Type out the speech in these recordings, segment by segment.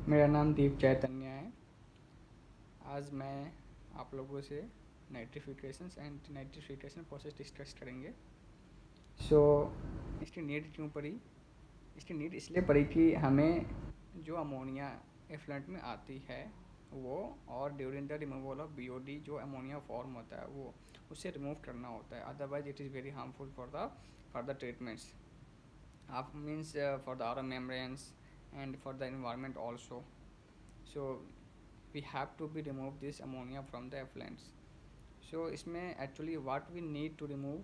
मेरा नाम दीप चैतन्य है। आज मैं आप लोगों से नाइट्रिफिकेशंस एंड नाइट्रिफिकेशन प्रोसेस डिस्कस करेंगे। सो इसकी नीड क्यों पड़ी? इसकी नीड इसलिए पड़ी कि हमें जो अमोनिया एफ्लुएंट में आती है वो, और during the removal of BOD जो अमोनिया फॉर्म होता है वो उसे रिमूव करना होता है, otherwise it is very harmful for the treatments आप means for the R membranes and for the environment also. So we have to be remove this ammonia from the effluents. So इसमें actually what we need to remove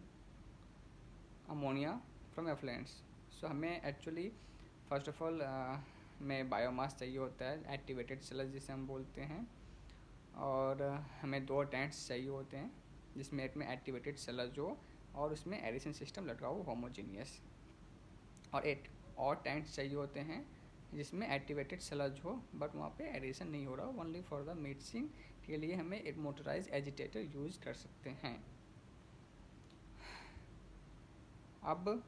ammonia from effluents. So हमें actually first of all में biomass चाहिए होता है, activated sales जिसे हम बोलते हैं, और हमें 2 टैंक्स चाहिए होते हैं जिसमें एक में एक्टिवेटेड सेल्स हो और उसमें एडिशन सिस्टम लगा हो होमोजीनियस, और 8 और टैंक्स चाहिए होते हैं जिसमें एक्टिवेटेड सेल्स हो बट वहाँ पे एडिशन नहीं हो रहा, ओनली फॉर द मिक्सिंग के लिए हमें एक मोटराइज एजिटेटर यूज कर सकते हैं। अब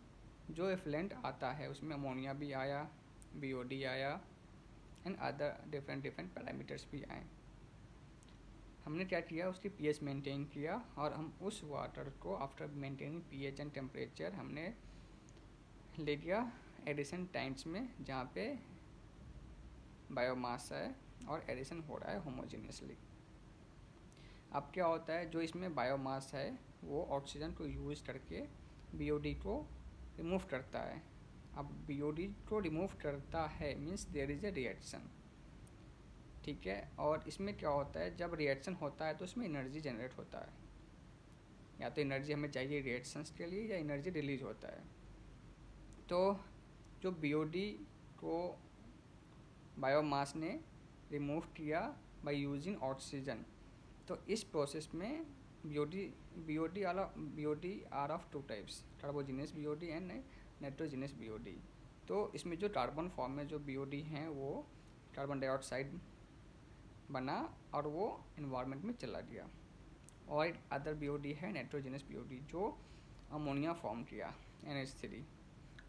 जो एफ्लुएंट आता है उसमें अमोनिया भी आया, बीओडी आया एंड अदर डिफरेंट पैरामीटर्स भी आए। हमने क्या किया, उसकी पीएच मेंटेन किया और हम उस वाटर को after maintaining pH and temperature हमने ले गया एडिशन टैंक्स में जहाँ पे बायोमास है और एडिशन हो रहा है होमोजीनियसली। अब क्या होता है, जो इसमें बायोमास है वो ऑक्सीजन को यूज़ करके बीओडी को रिमूव करता है। अब बीओडी को रिमूव करता है means there is a reaction, ठीक है। और इसमें क्या होता है, जब रिएक्शन होता है तो उसमें एनर्जी जनरेट होता है, या तो एनर्जी हमें चाहिए रिएक्शंस के लिए या एनर्जी रिलीज होता है। तो जो बीओडी को बायोमास ने रिमूव किया बाय यूजिंग ऑक्सीजन, तो इस प्रोसेस में BOD are of 2 types, carbonaceous BOD and nitrogenous BOD. तो इसमें जो कार्बन फॉर्म में जो बीओडी हैं वो कार्बन डाइऑक्साइड बना और वो इन्वायरमेंट में चला गया, और अदर बीओडी है नाइट्रोजीनियस बीओडी जो अमोनिया फॉर्म किया NH3।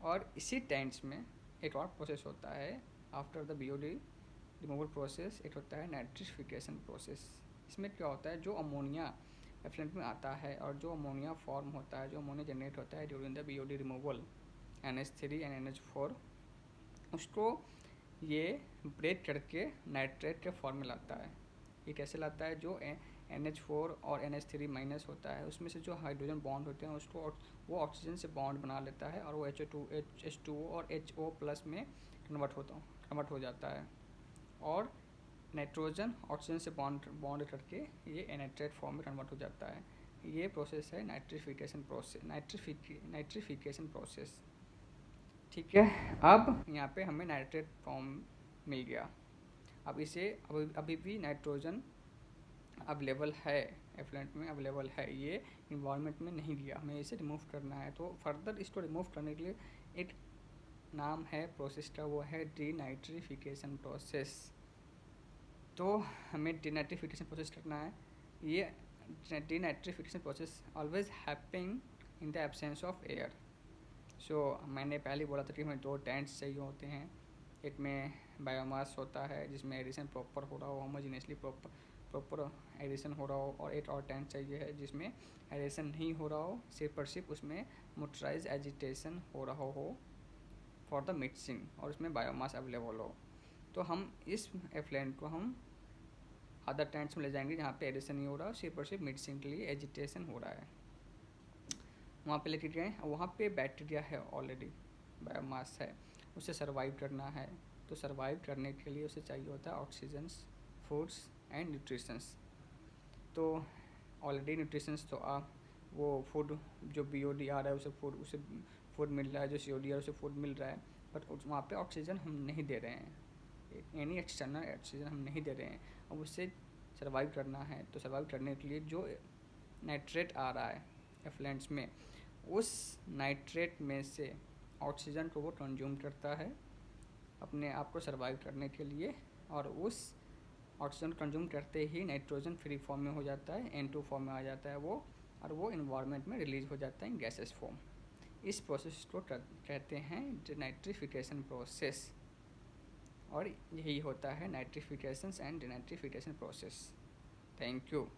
और इसी टैंक्स में एक और प्रोसेस होता है after the BOD removal process, एक होता है नाइट्रिफिकेशन प्रोसेस। इसमें क्या होता है, जो अमोनिया एफ्लुएंट में आता है और जो अमोनिया फॉर्म होता है, जो अमोनिया जनरेट होता है during the BOD removal NH3 and NH4, उसको ये ब्रेक करके नाइट्रेट के फॉर्म में लाता है। ये कैसे लाता है, जो NH4 और NH3 माइनस होता है उसमें से जो हाइड्रोजन बॉन्ड होते हैं उसको वो ऑक्सीजन से बॉन्ड बना लेता है और वो H2O और HO प्लस में कन्वर्ट हो जाता है, और नाइट्रोजन ऑक्सीजन से बॉन्ड करके ये नाइट्रेट फॉर्म में कन्वर्ट हो जाता है। ये प्रोसेस है नाइट्रिफिकेशन प्रोसेस, ठीक है। अब यहाँ पे हमें नाइट्रेट फॉर्म मिल गया। अब इसे अभी भी नाइट्रोजन अवेलेबल है, एफ्लुएंट में अवेलेबल है, ये इन्वायरमेंट में नहीं गया, हमें इसे रिमूव करना है। तो फर्दर इसको रिमूव करने के लिए एक नाम है प्रोसेस का, वो है डीनाइट्रिफिकेशन प्रोसेस। तो हमें डीनाइट्रिफिकेशन प्रोसेस करना है। ये denitrification process always happening in the absence of air. So मैंने पहले बोला था कि हमें 2 टैंक्स चाहिए होते हैं, एक में बायोमास होता है जिसमें एडिशन प्रॉपर हो रहा हो, होमोजीनियसली प्रॉपर एडिशन हो रहा हो, और एक और टैंक चाहिए है जिसमें एडिशन नहीं हो रहा हो, सिर्फ उसमें मोटराइज एजिटेशन हो रहा हो फॉर द मिक्सिंग, और उसमें बायोमास अवेलेबल हो। तो हम इस एफ्लुएंट को हम अदर टैंक्स में ले जाएंगे जहाँ पे एडिशन नहीं हो रहा, सिर्फ मिक्सिंग के लिए एजिटेशन हो रहा है, वहाँ पे लेके गए। वहाँ पे बैक्टीरिया है ऑलरेडी, बायोमास है, उसे सर्वाइव करना है। तो सर्वाइव करने के लिए उसे चाहिए होता है ऑक्सीजन्स, फूड्स एंड न्यूट्रिशंस। तो ऑलरेडी न्यूट्रिशंस तो वो फूड जो बीओडी आ रहा है उसे फूड मिल रहा है, जो सीओडी आ रहा है उसे फूड मिल रहा है, बट वहाँ पे ऑक्सीजन हम नहीं दे रहे हैं, एनी एक्सटर्नल ऑक्सीजन हम नहीं दे रहे हैं। अब उसे सर्वाइव करना है, तो सर्वाइव करने के लिए जो नाइट्रेट आ रहा है एफ्लुएंट्स में, उस नाइट्रेट में से ऑक्सीजन को वो कंज्यूम करता है अपने आप को सर्वाइव करने के लिए, और उस ऑक्सीजन कंज्यूम करते ही नाइट्रोजन फ्री फॉर्म में हो जाता है, N2 फॉर्म में आ जाता है वो, और वो इन्वायरमेंट में रिलीज हो जाता है गैसेस फॉर्म। इस प्रोसेस को कहते हैं डीनाइट्रिफिकेशन प्रोसेस। और यही होता है nitrification and denitrification process. Thank you.